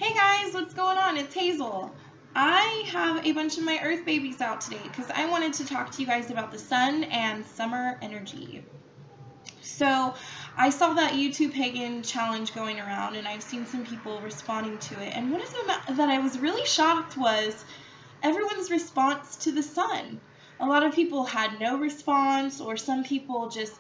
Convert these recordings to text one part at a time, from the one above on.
Hey guys, what's going on? It's Hazel. I have a bunch of my Earth babies out today because I wanted to talk to you guys about the sun and summer energy. So I saw that YouTube pagan challenge going around and I've seen some people responding to it. And one of them that I was really shocked was everyone's response to the sun. A lot of people had no response, or some people just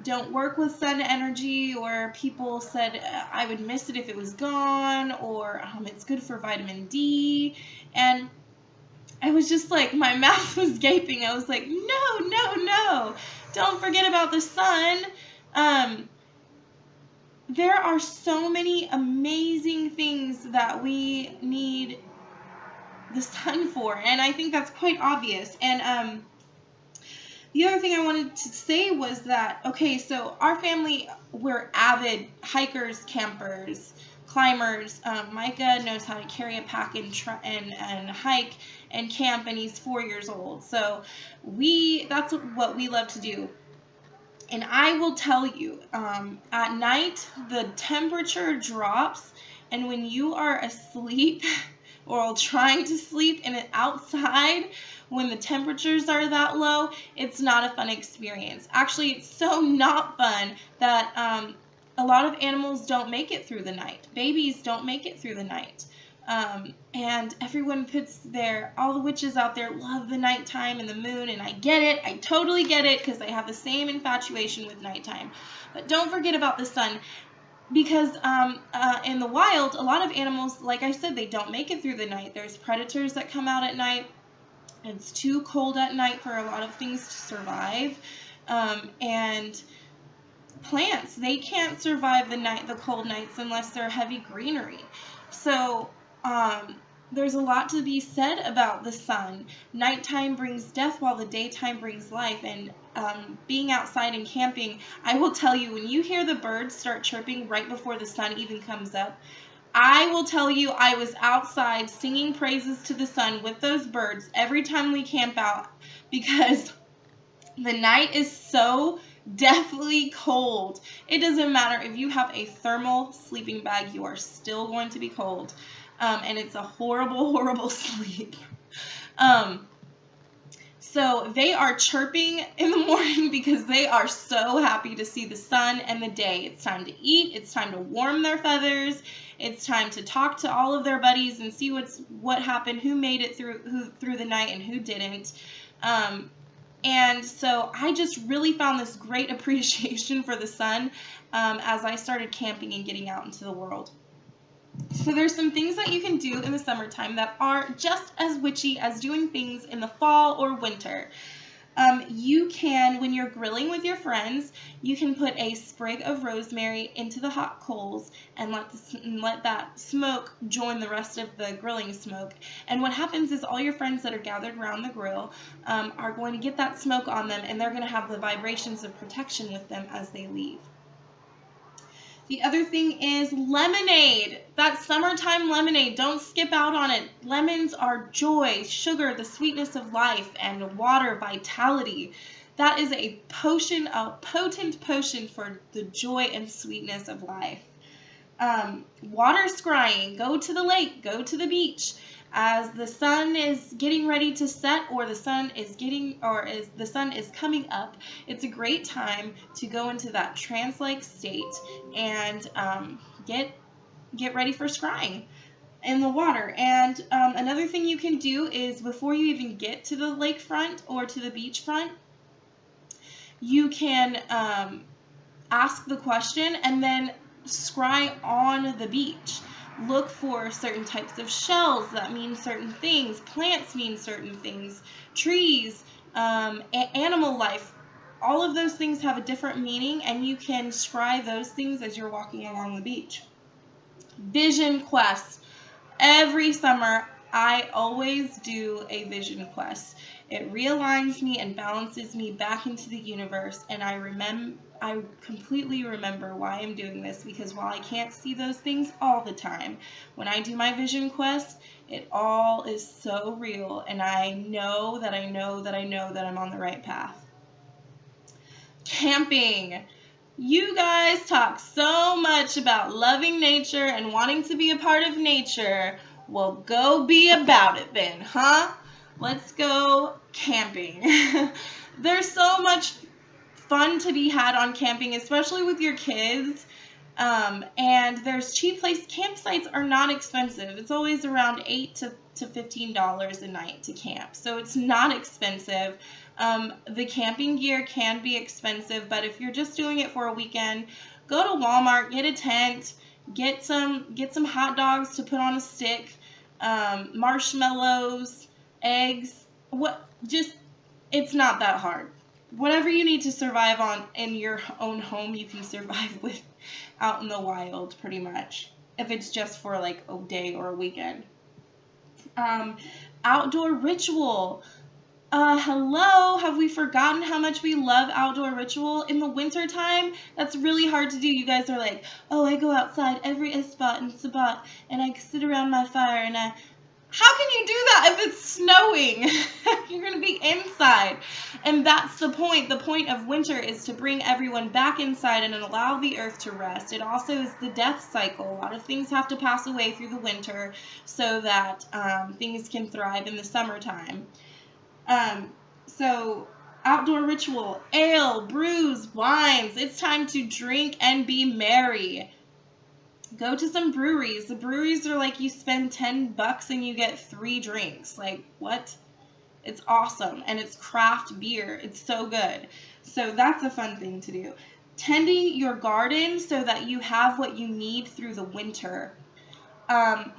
don't work with sun energy, or people said I would miss it if it was gone, or it's good for vitamin D. And I was just like, my mouth was gaping. I was like, no, don't forget about the sun. There are so many amazing things that we need the sun for, and I think that's quite obvious. And the other thing I wanted to say was that, okay, so our family, we're avid hikers, campers, climbers. Micah knows how to carry a pack and hike and camp, and he's 4 years old. So that's what we love to do. And I will tell you, at night, the temperature drops, and when you are asleep or trying to sleep and outside, when the temperatures are that low, it's not a fun experience. Actually, it's so not fun that a lot of animals don't make it through the night. Babies don't make it through the night. And everyone all the witches out there love the nighttime and the moon, and I get it. I totally get it, because I have the same infatuation with nighttime. But don't forget about the sun. Because in the wild, a lot of animals, like I said, they don't make it through the night. There's predators that come out at night. It's too cold at night for a lot of things to survive. And plants, they can't survive the cold nights unless they're heavy greenery. So there's a lot to be said about the sun. Nighttime brings death while the daytime brings life. And being outside and camping, I will tell you, when you hear the birds start chirping right before the sun even comes up, I will tell you, I was outside singing praises to the sun with those birds every time we camp out, because the night is so deathly cold. It doesn't matter if you have a thermal sleeping bag, you are still going to be cold. And it's a horrible, horrible sleep. So they are chirping in the morning because they are so happy to see the sun and the day. It's time to eat. It's time to warm their feathers. It's time to talk to all of their buddies and see what happened, who made it through the night and who didn't. And so I just really found this great appreciation for the sun as I started camping and getting out into the world. So there's some things that you can do in the summertime that are just as witchy as doing things in the fall or winter. You can, when you're grilling with your friends, you can put a sprig of rosemary into the hot coals and let that smoke join the rest of the grilling smoke. And what happens is all your friends that are gathered around the grill are going to get that smoke on them, and they're going to have the vibrations of protection with them as they leave. The other thing is lemonade. That summertime lemonade. Don't skip out on it. Lemons are joy, sugar, the sweetness of life, and water, vitality. That is a potion, a potent potion for the joy and sweetness of life. Water scrying. Go to the lake. Go to the beach. As the sun is getting ready to set, or the sun is coming up, it's a great time to go into that trance-like state and get ready for scrying in the water. And another thing you can do is, before you even get to the lakefront or to the beachfront, you can ask the question and then scry on the beach. Look for certain types of shells that mean certain things. Plants mean certain things. Trees, animal life. All of those things have a different meaning, and you can scry those things as you're walking along the beach. Vision quests. Every summer, I always do a vision quest. It realigns me and balances me back into the universe, and I completely remember why I'm doing this, because while I can't see those things all the time, when I do my vision quest, it all is so real, and I know that I'm on the right path. Camping. You guys talk so much about loving nature and wanting to be a part of nature. Well, go be about it then, huh? Let's go camping. There's so much fun to be had on camping, especially with your kids. And there's cheap campsites are not expensive. It's always around $8 to $15 a night to camp. So it's not expensive. The camping gear can be expensive, but if you're just doing it for a weekend, go to Walmart, get a tent, get some hot dogs to put on a stick, marshmallows, eggs, it's not that hard. Whatever you need to survive on in your own home, you can survive with out in the wild, pretty much, if it's just for like a day or a weekend. Outdoor ritual. Hello, have we forgotten how much we love outdoor ritual? In the winter time, that's really hard to do. You guys are like, oh, I go outside every Isbat and Sabbat, and I sit around my fire, and how can you do that if it's snowing? You're going to be inside. And that's the point. The point of winter is to bring everyone back inside and allow the earth to rest. It also is the death cycle. A lot of things have to pass away through the winter so that things can thrive in the summertime. So outdoor ritual, ale, brews, wines. It's time to drink and be merry. Go to some breweries. The breweries are like you spend $10 and you get 3 drinks. Like, what? It's awesome. And it's craft beer. It's so good. So that's a fun thing to do. Tending your garden so that you have what you need through the winter. I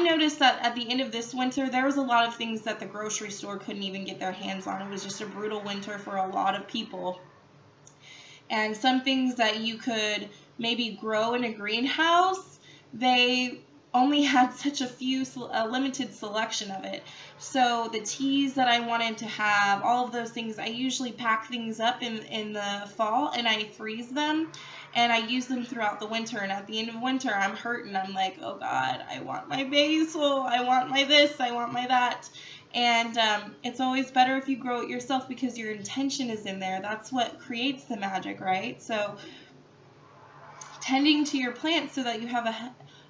noticed that at the end of this winter, there was a lot of things that the grocery store couldn't even get their hands on. It was just a brutal winter for a lot of people. And some things that you could maybe grow in a greenhouse, they only had such a limited selection of it. So the teas that I wanted to have, all of those things, I usually pack things up in the fall and I freeze them and I use them throughout the winter. And at the end of winter, I'm hurting. I'm like, oh God, I want my basil, I want my this, I want my that. And it's always better if you grow it yourself because your intention is in there. That's what creates the magic, right? So tending to your plants so that you have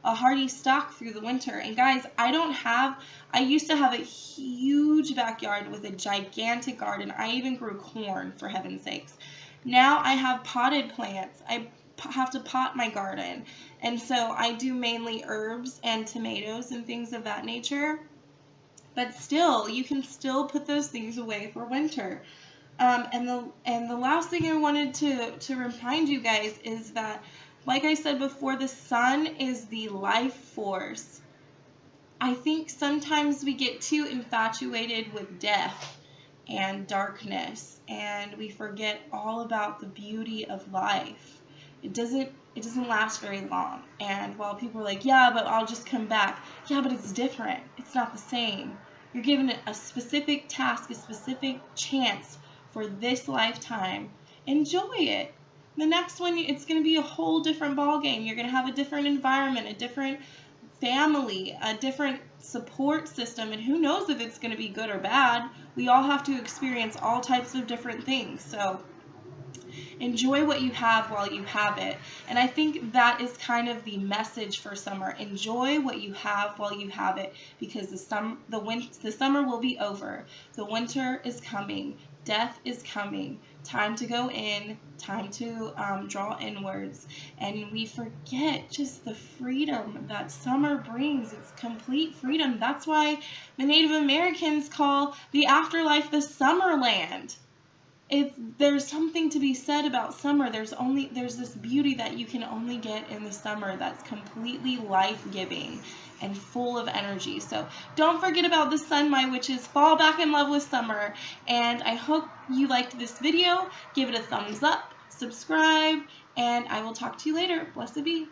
a hardy stock through the winter. And guys, I used to have a huge backyard with a gigantic garden. I even grew corn, for heaven's sakes. Now I have potted plants. I have to pot my garden. And so I do mainly herbs and tomatoes and things of that nature. But still, you can still put those things away for winter. And the last thing I wanted to remind you guys is that, like I said before, the sun is the life force. I think sometimes we get too infatuated with death and darkness, and we forget all about the beauty of life. It doesn't last very long. And while people are like, yeah, but I'll just come back. Yeah, but it's different. It's not the same. You're given a specific task, a specific chance for this lifetime. Enjoy it. The next one, it's going to be a whole different ball game. You're going to have a different environment, a different family, a different support system, and who knows if it's going to be good or bad. We all have to experience all types of different things. So enjoy what you have while you have it. And I think that is kind of the message for summer. Enjoy what you have while you have it, because the summer will be over. The winter is coming. Death is coming. Time to go in. Time to draw inwards. And we forget just the freedom that summer brings. It's complete freedom. That's why the Native Americans call the afterlife the Summerland. There's something to be said about summer. There's this beauty that you can only get in the summer that's completely life-giving and full of energy. So don't forget about the sun, my witches. Fall back in love with summer. And I hope you liked this video. Give it a thumbs up, subscribe, and I will talk to you later. Blessed be.